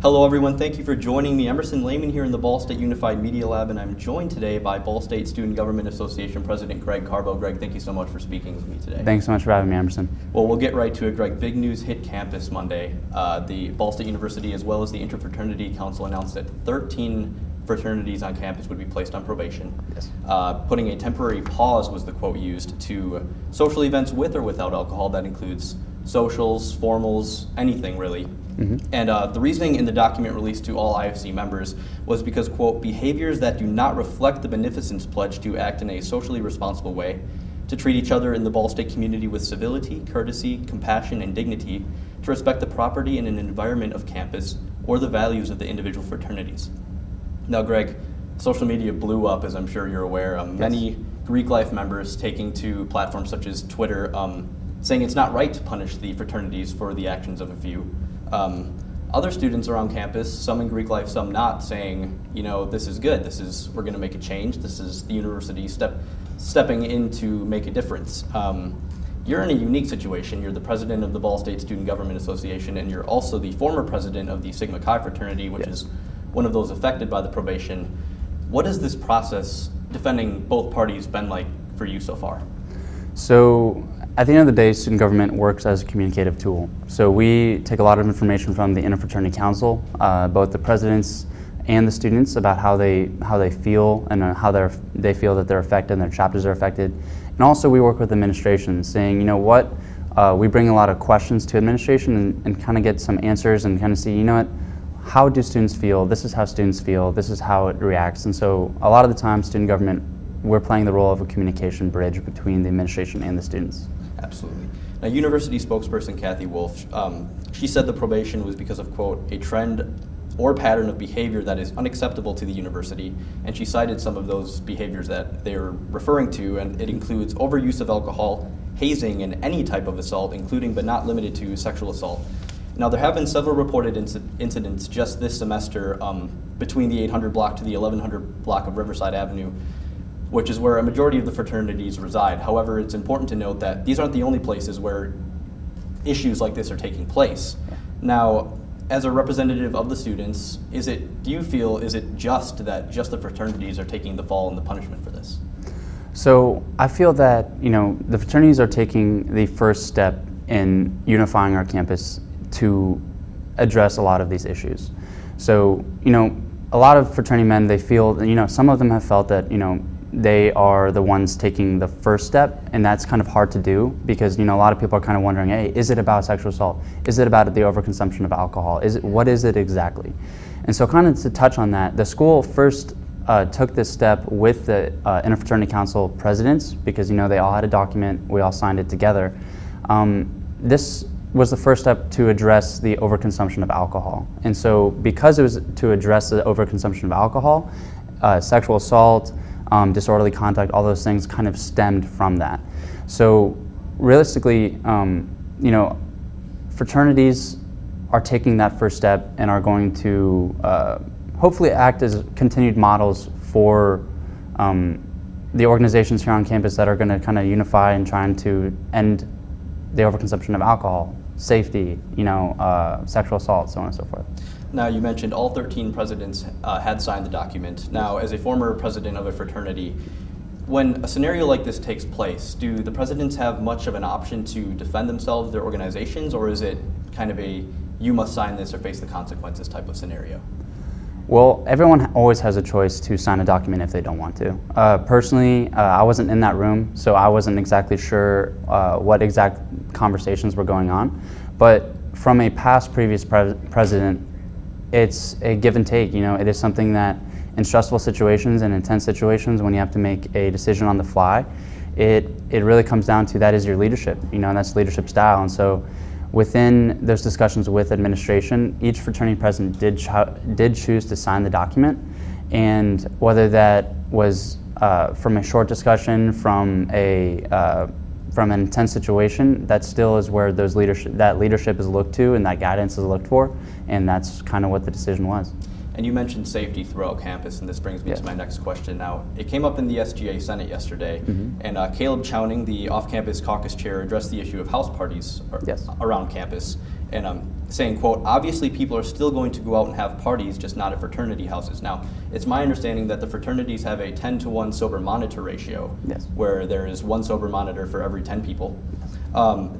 Hello everyone, thank you for joining me. Emerson Lehman here in the Ball State Unified Media Lab, and I'm joined today by Ball State Student Government Association President Greg Carbo. Greg, thank you so much for speaking with me today. Thanks so much for having me, Emerson. Well, we'll get right to it, Greg. Big news hit campus Monday. The Ball State University as well as the Interfraternity Council announced that 13 fraternities on campus would be placed on probation. Yes. Putting a temporary pause was the quote used to social events with or without alcohol. That includes socials, formals, anything really. Mm-hmm. And the reasoning in the document released to all IFC members was because, quote, behaviors that do not reflect the beneficence pledge to act in a socially responsible way, to treat each other in the Ball State community with civility, courtesy, compassion, and dignity, to respect the property and an environment of campus, or the values of the individual fraternities. Now, Greg, social media blew up, as I'm sure you're aware. Yes. Many Greek life members taking to platforms such as Twitter, saying it's not right to punish the fraternities for the actions of a few. Other students around campus, some in Greek life, some not, saying, you know, this is good. We're going to make a change. This is the university stepping in to make a difference. You're in a unique situation. You're the president of the Ball State Student Government Association, and you're also the former president of the Sigma Chi fraternity, which Yes. is one of those affected by the probation. What has this process defending both parties been like for you so far? So at the end of the day, student government works as a communicative tool. So we take a lot of information from the Interfraternity Council, both the presidents and the students, about how they feel and how they feel that they're affected and their chapters are affected. And also we work with administration, saying, you know what, we bring a lot of questions to administration and kind of get some answers and kind of see, you know what, how do students feel? This is how students feel. This is how it reacts. And so a lot of the time, student government, we're playing the role of a communication bridge between the administration and the students. Absolutely. Now, university spokesperson Kathy Wolf, she said the probation was because of, quote, a trend or pattern of behavior that is unacceptable to the university, and she cited some of those behaviors that they're referring to, and it includes overuse of alcohol, hazing, and any type of assault, including but not limited to sexual assault. Now, there have been several reported incidents just this semester between the 800 block to the 1100 block of Riverside Avenue, which is where a majority of the fraternities reside. However, it's important to note that these aren't the only places where issues like this are taking place. Now, as a representative of the students, do you feel is it just that just the fraternities are taking the fall and the punishment for this? So I feel that, you know, the fraternities are taking the first step in unifying our campus to address a lot of these issues. So, you know, a lot of fraternity men, they feel, you know, some of them have felt that, you know, they are the ones taking the first step, and that's kind of hard to do because, you know, a lot of people are kind of wondering, hey, is it about sexual assault? Is it about the overconsumption of alcohol? What is it exactly? And so kind of to touch on that, the school first took this step with the Interfraternity Council presidents because, you know, they all had a document, we all signed it together. This was the first step to address the overconsumption of alcohol. And so because it was to address the overconsumption of alcohol, sexual assault, disorderly conduct, all those things kind of stemmed from that. So realistically, you know, fraternities are taking that first step and are going to hopefully act as continued models for the organizations here on campus that are going to kind of unify and trying to end the overconsumption of alcohol, safety, you know, sexual assault, so on and so forth. Now, you mentioned all 13 presidents had signed the document. Now, as a former president of a fraternity, when a scenario like this takes place, do the presidents have much of an option to defend themselves, their organizations, or is it kind of a you must sign this or face the consequences type of scenario? Well, everyone always has a choice to sign a document if they don't want to. Personally, I wasn't in that room, so I wasn't exactly sure what exact conversations were going on. But from a previous president, it's a give and take. You know, it is something that in stressful situations and intense situations when you have to make a decision on the fly, it really comes down to that is your leadership, you know, and that's leadership style. And so within those discussions with administration, each fraternity president did choose to sign the document. And whether that was from a short discussion, from an intense situation, that still is where that leadership is looked to and that guidance is looked for, and that's kind of what the decision was. And you mentioned safety throughout campus, and this brings me to my next question. Now, it came up in the SGA Senate yesterday, and Caleb Chowning, the off-campus caucus chair, addressed the issue of house parties around campus, and saying, quote, obviously people are still going to go out and have parties, just not at fraternity houses. Now, it's my understanding that the fraternities have a 10-to-1 sober monitor ratio, Yes. where there is one sober monitor for every 10 people.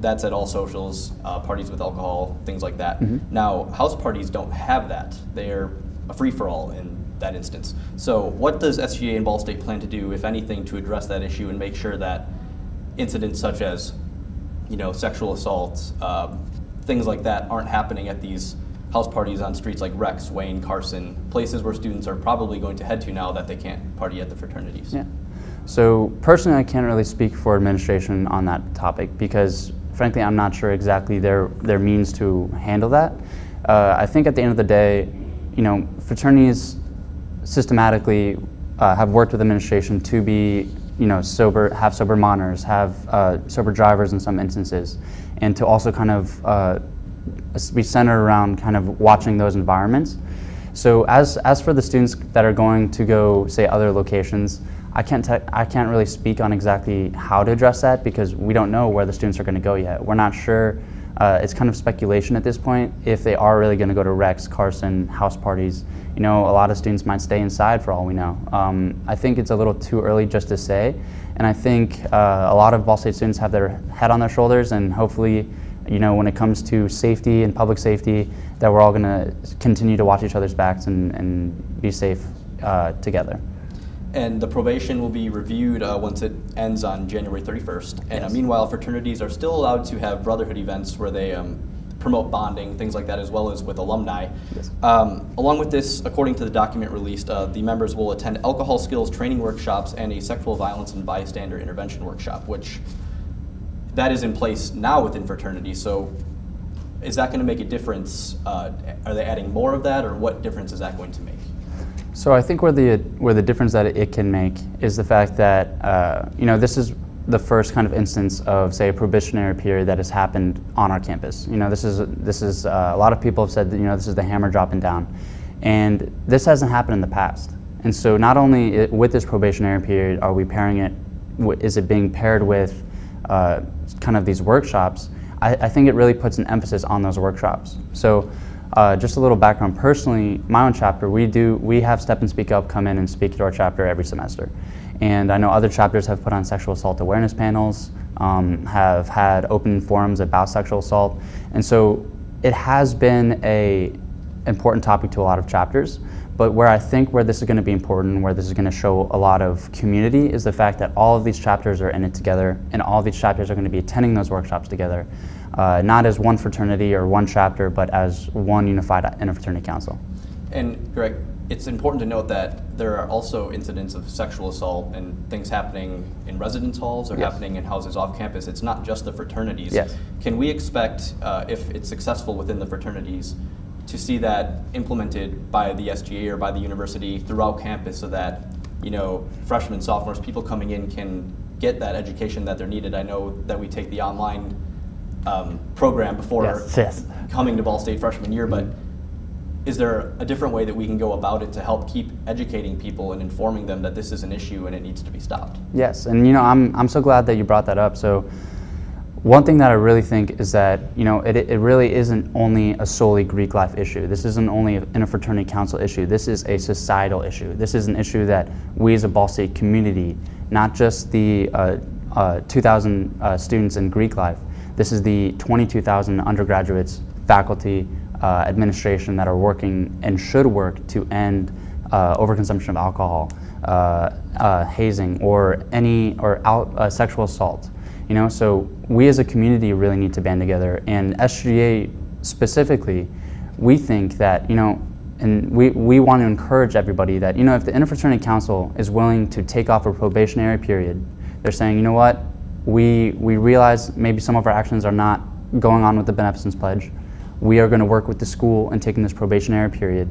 That's at all socials, parties with alcohol, things like that. Now, house parties don't have that. They're a free-for-all in that instance. So what does SGA and Ball State plan to do, if anything, to address that issue and make sure that incidents such as, sexual assaults, things like that aren't happening at these house parties on streets like Rex, Wayne, Carson, places where students are probably going to head to now that they can't party at the fraternities? Yeah. So personally, I can't really speak for administration on that topic because, frankly, I'm not sure exactly their means to handle that. I think at the end of the day, fraternities systematically have worked with administration to be, sober, have sober monitors, have sober drivers in some instances, and to also kind of be centered around kind of watching those environments. So as for the students that are going to go, say, other locations, I can't really speak on exactly how to address that because we don't know where the students are going to go yet. We're not sure. It's kind of speculation at this point if they are really going to go to Rex, Carson, house parties. A lot of students might stay inside for all we know. I think it's a little too early just to say, and I think a lot of Ball State students have their head on their shoulders, and hopefully, when it comes to safety and public safety, that we're all going to continue to watch each other's backs and be safe together. And the probation will be reviewed once it ends on January 31st. And Yes. Meanwhile, fraternities are still allowed to have brotherhood events where they promote bonding, things like that, as well as with alumni. Yes. Along with this, according to the document released, the members will attend alcohol skills training workshops and a sexual violence and bystander intervention workshop, which that is in place now within fraternities. So is that going to make a difference? Are they adding more of that, or what difference is that going to make? So I think where the difference that it can make is the fact that this is the first kind of instance of, say, a probationary period that has happened on our campus. This is a lot of people have said that this is the hammer dropping down, and this hasn't happened in the past. And so not only with this probationary period are we pairing it, is it being paired with kind of these workshops? I think it really puts an emphasis on those workshops. So. Just a little background. Personally, my own chapter, we have Step and Speak Up come in and speak to our chapter every semester. And I know other chapters have put on sexual assault awareness panels, have had open forums about sexual assault. And so it has been an important topic to a lot of chapters. But where this is going to be important, where this is going to show a lot of community, is the fact that all of these chapters are in it together, and all of these chapters are going to be attending those workshops together, not as one fraternity or one chapter, but as one unified interfraternity council. And Greg, it's important to note that there are also incidents of sexual assault and things happening in residence halls or Yes. happening in houses off campus. It's not just the fraternities. Yes. Can we expect, if it's successful within the fraternities, to see that implemented by the SGA or by the university throughout campus so that, freshmen, sophomores, people coming in can get that education that they're needed? I know that we take the online program before Yes. coming to Ball State freshman year, but is there a different way that we can go about it to help keep educating people and informing them that this is an issue and it needs to be stopped? Yes, and I'm so glad that you brought that up. So one thing that I really think is that it really isn't only a solely Greek life issue. This isn't only an interfraternity council issue. This is a societal issue. This is an issue that we as a Ball State community, not just the 2,000 students in Greek life, this is the 22,000 undergraduates, faculty, administration that are working and should work to end overconsumption of alcohol, hazing, or sexual assault. So we as a community really need to band together, and SGA specifically, we think that, and we want to encourage everybody that, if the Interfraternity Council is willing to take off a probationary period, they're saying, what, we realize maybe some of our actions are not going on with the Beneficence Pledge. We are going to work with the school and taking this probationary period,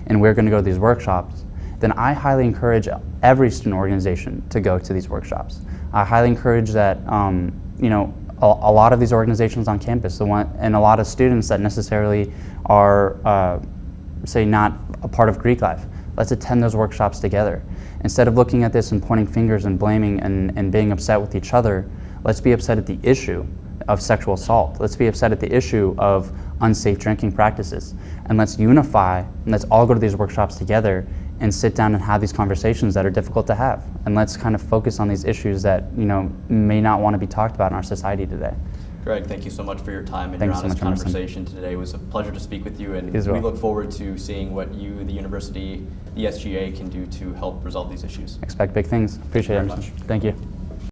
and we're going to go to these workshops. Then I highly encourage every student organization to go to these workshops. I highly encourage that, a lot of these organizations on campus, and a lot of students that necessarily are, say, not a part of Greek life, let's attend those workshops together. Instead of looking at this and pointing fingers and blaming and being upset with each other, let's be upset at the issue of sexual assault. Let's be upset at the issue of unsafe drinking practices. And let's unify, and let's all go to these workshops together and sit down and have these conversations that are difficult to have. And let's kind of focus on these issues that, you know, may not want to be talked about in our society today. Greg, thank you so much for your time and Thank your you so honest much, Emerson. conversation today. It was a pleasure to speak with you, and You as well. we look forward to seeing what you, the university, the SGA can do to help resolve these issues. Expect big things. Appreciate it, Very Emerson. much. Thank you.